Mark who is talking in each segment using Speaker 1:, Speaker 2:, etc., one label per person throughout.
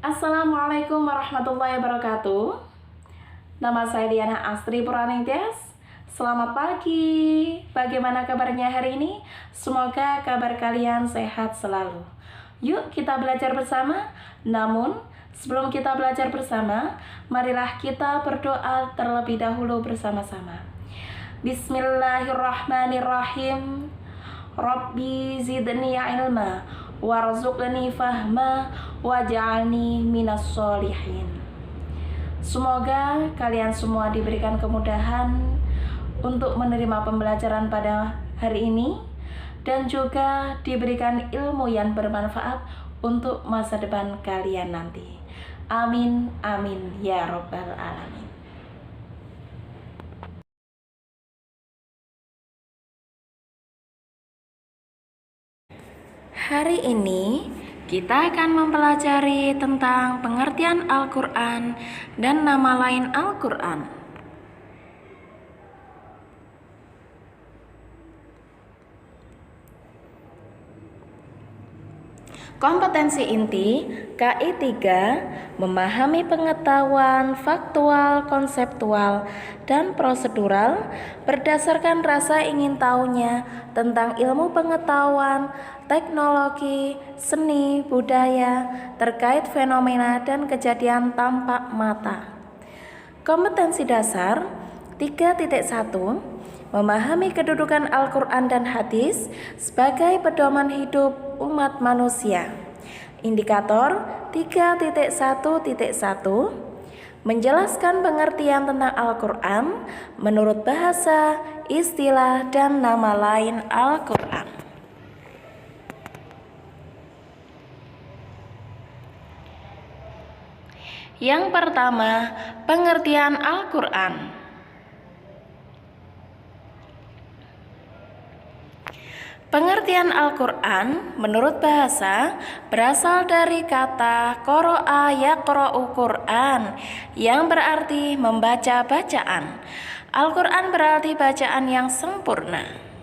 Speaker 1: Assalamualaikum warahmatullahi wabarakatuh. Nama saya Diana Astri Purwaningtyas. Selamat pagi. Bagaimana kabarnya hari ini? Semoga kabar kalian sehat selalu. Yuk kita belajar bersama. Namun sebelum kita belajar bersama, marilah kita berdoa terlebih dahulu bersama-sama. Bismillahirrahmanirrahim. Rabbi zidni ilma warzuqni fahma waj'alni minas sholihin. Semoga kalian semua diberikan kemudahan untuk menerima pembelajaran pada hari ini dan juga diberikan ilmu yang bermanfaat untuk masa depan kalian nanti. Amin amin ya robbal alamin. Hari ini kita akan mempelajari tentang pengertian Al-Quran dan nama lain Al-Quran. Kompetensi inti KI 3 memahami pengetahuan faktual, konseptual, dan prosedural berdasarkan rasa ingin tahunya tentang ilmu pengetahuan, teknologi, seni, budaya, terkait fenomena dan kejadian tampak mata. Kompetensi dasar 3.1 memahami kedudukan Al-Quran dan hadis sebagai pedoman hidup umat manusia. Indikator 3.1.1 menjelaskan pengertian tentang Al-Quran menurut bahasa, istilah, dan nama lain Al-Quran. Yang pertama, pengertian Al-Quran. Pengertian Al-Quran menurut bahasa berasal dari kata qoro'a yaqra'u Qur'an yang berarti membaca bacaan. Al-Quran berarti bacaan yang sempurna.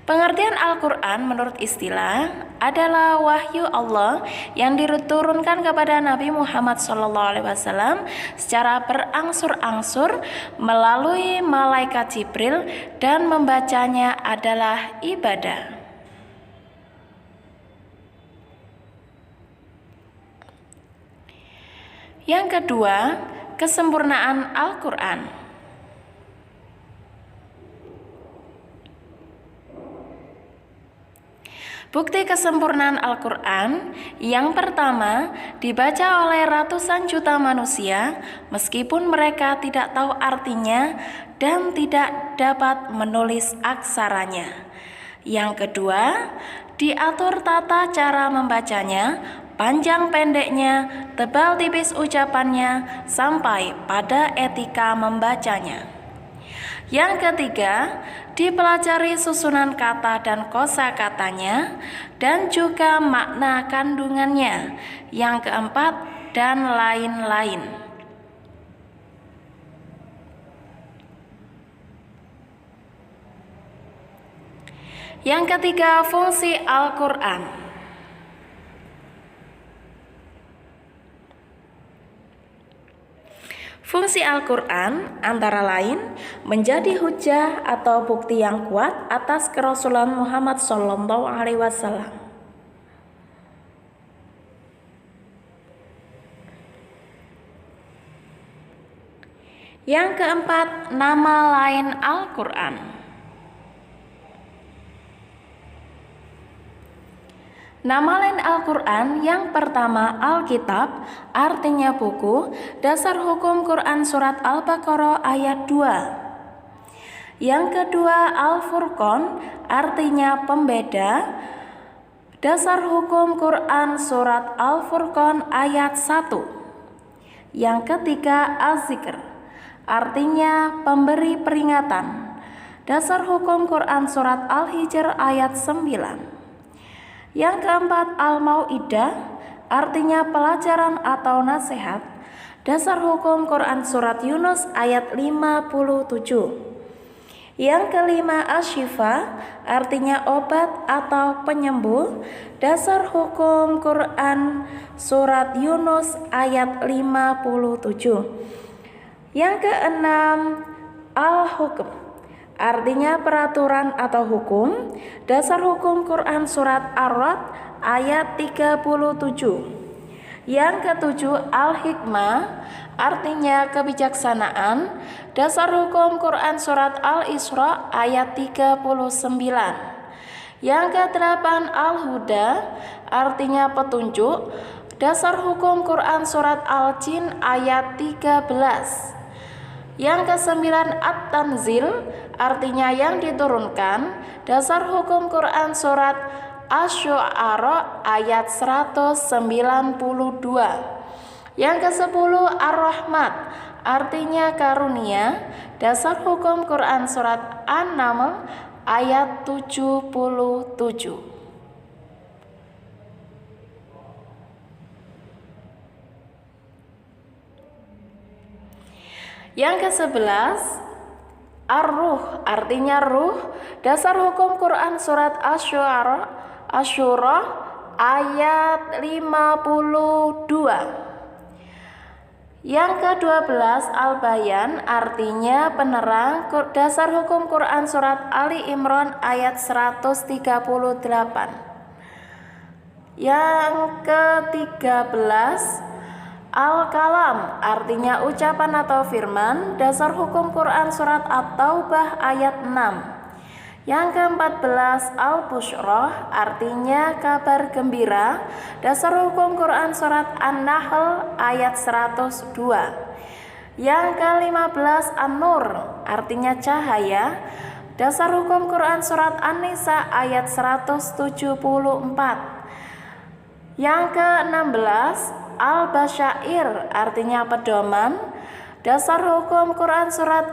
Speaker 1: Pengertian Al-Quran menurut istilah adalah wahyu Allah yang diturunkan kepada Nabi Muhammad SAW secara berangsur-angsur melalui malaikat Jibril dan membacanya adalah ibadah. Yang kedua, kesempurnaan Al-Quran. Bukti kesempurnaan Al-Quran yang pertama dibaca oleh ratusan juta manusia meskipun mereka tidak tahu artinya dan tidak dapat menulis aksaranya. Yang kedua, diatur tata cara membacanya, panjang pendeknya, tebal tipis ucapannya, sampai pada etika membacanya. Yang ketiga, dipelajari susunan kata dan kosakatanya dan juga makna kandungannya. Yang keempat, dan lain-lain. Yang ketiga, fungsi Al-Quran. Fungsi Al-Quran antara lain menjadi hujah atau bukti yang kuat atas kerasulan Muhammad SAW. Yang keempat, nama lain Al-Quran. Nama lain Al-Quran yang pertama Alkitab, artinya buku, dasar hukum Quran surat Al-Baqarah ayat 2. Yang kedua Al-Furqan, artinya pembeda, dasar hukum Quran surat Al-Furqan ayat 1. Yang ketiga, az-zikr, artinya pemberi peringatan. Dasar hukum Quran surat Al-Hijr ayat 9. Yang keempat, al-mau'idah, artinya pelajaran atau nasihat. Dasar hukum Quran surat Yunus ayat 57. Yang kelima, asy-syifa, artinya obat atau penyembuh. Dasar hukum Quran surat Yunus ayat 57. Yang keenam, al-hukm, artinya peraturan atau hukum. Dasar hukum Quran surat Ar-Ra'd ayat 37. Yang ketujuh, al-hikmah, artinya kebijaksanaan. Dasar hukum Quran surat Al-Isra ayat 39. Yang kedelapan, al-huda, artinya petunjuk. Dasar hukum Quran surat Al-Jin ayat 13. Yang kesembilan, at-tanzil, artinya yang diturunkan. Dasar hukum Quran surat Asy-Syu'ara ayat 192. Yang kesepuluh, ar-rahmat, artinya karunia. Dasar hukum Quran surat An-Naml ayat 77. Yang ke-11, ar-ruh, artinya ruh. Dasar hukum Quran surat Asy-Syura ayat 52. Yang ke-12, al-bayan, artinya penerang. Dasar hukum Quran surat Ali Imran ayat 138. Yang ke-13, al-kalam, artinya ucapan atau firman. Dasar hukum Quran surat At-Taubah ayat 6. Yang ke-14, al-busyrah, artinya kabar gembira. Dasar hukum Quran surat An-Nahl ayat 102. Yang ke-15, an-nur, artinya cahaya. Dasar hukum Quran surat An-Nisa ayat 174. Yang ke-16, al-basyair, artinya pedoman. Dasar hukum Quran surat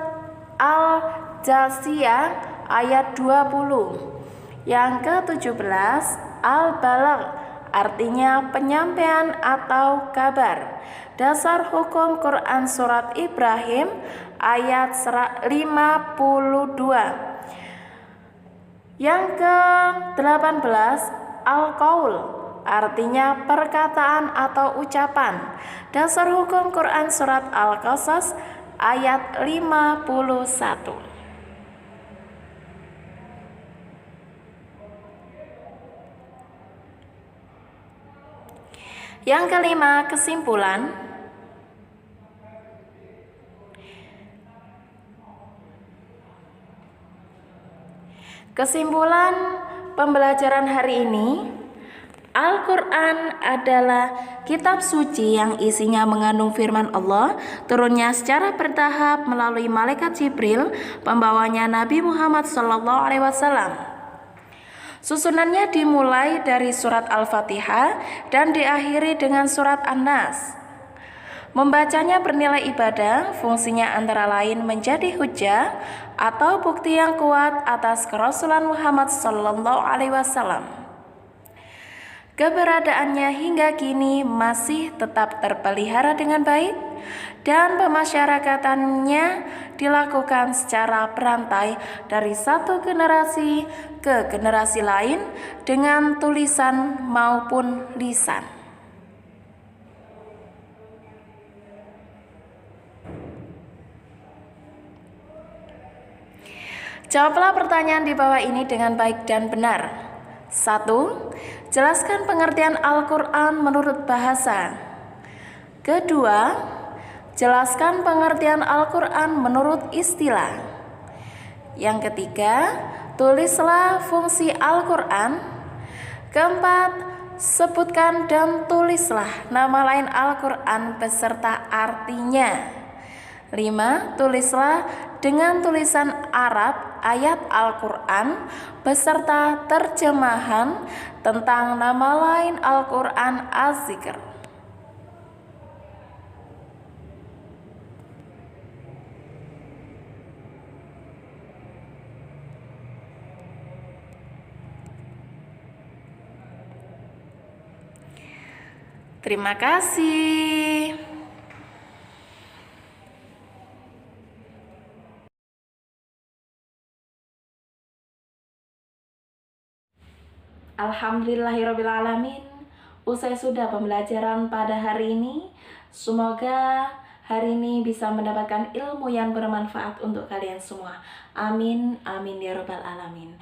Speaker 1: Al-Jasiyah ayat 20. Yang ke-17, al-balagh, artinya penyampaian atau kabar. Dasar hukum Quran surat Ibrahim ayat 52. Yang ke-18, al-qaul, artinya perkataan atau ucapan. Dasar hukum Quran surat Al-Qasas ayat 51. Yang kelima, kesimpulan. Kesimpulan pembelajaran hari ini, Al-Quran adalah kitab suci yang isinya mengandung firman Allah, turunnya secara bertahap melalui malaikat Jibril, pembawanya Nabi Muhammad SAW. Susunannya dimulai dari surat Al-Fatihah dan diakhiri dengan surat An-Nas. Membacanya bernilai ibadah, fungsinya antara lain menjadi hujjah atau bukti yang kuat atas kerasulan Muhammad SAW. Keberadaannya hingga kini masih tetap terpelihara dengan baik, dan pemasyarakatannya dilakukan secara berantai dari satu generasi ke generasi lain dengan tulisan maupun lisan. Jawablah pertanyaan di bawah ini dengan baik dan benar. 1. Jelaskan pengertian Al-Quran menurut bahasa. Kedua, jelaskan pengertian Al-Quran menurut istilah. Yang ketiga, tulislah fungsi Al-Quran. Keempat, sebutkan dan tulislah nama lain Al-Quran beserta artinya. 5. Tulislah dengan tulisan Arab ayat Al-Quran beserta terjemahan tentang nama lain Al-Quran az-zikr. Terima kasih. Alhamdulillahirrabbilalamin. Usai sudah pembelajaran pada hari ini. Semoga hari ini bisa mendapatkan ilmu yang bermanfaat untuk kalian semua. Amin, amin ya rabbal alamin.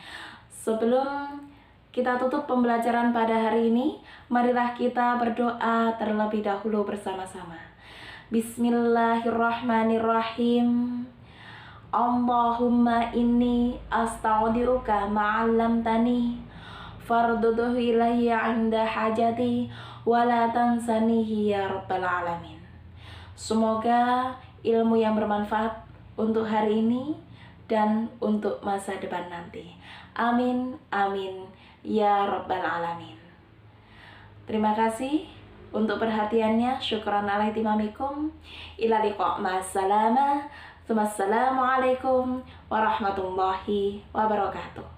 Speaker 1: Sebelum kita tutup pembelajaran pada hari ini, marilah kita berdoa terlebih dahulu bersama-sama. Bismillahirrahmanirrahim. Allahumma inni astaudiruka ma'allamtani farduduhu ilayya 'inda hajati wala tansanihi ya rabbal alamin. Semoga ilmu yang bermanfaat untuk hari ini dan untuk masa depan nanti. Amin, amin ya rabbal alamin. Terima kasih untuk perhatiannya. Syukran ala ihtimamikum. Ila liqa' ma'assalama. Assalamualaikum warahmatullahi wabarakatuh.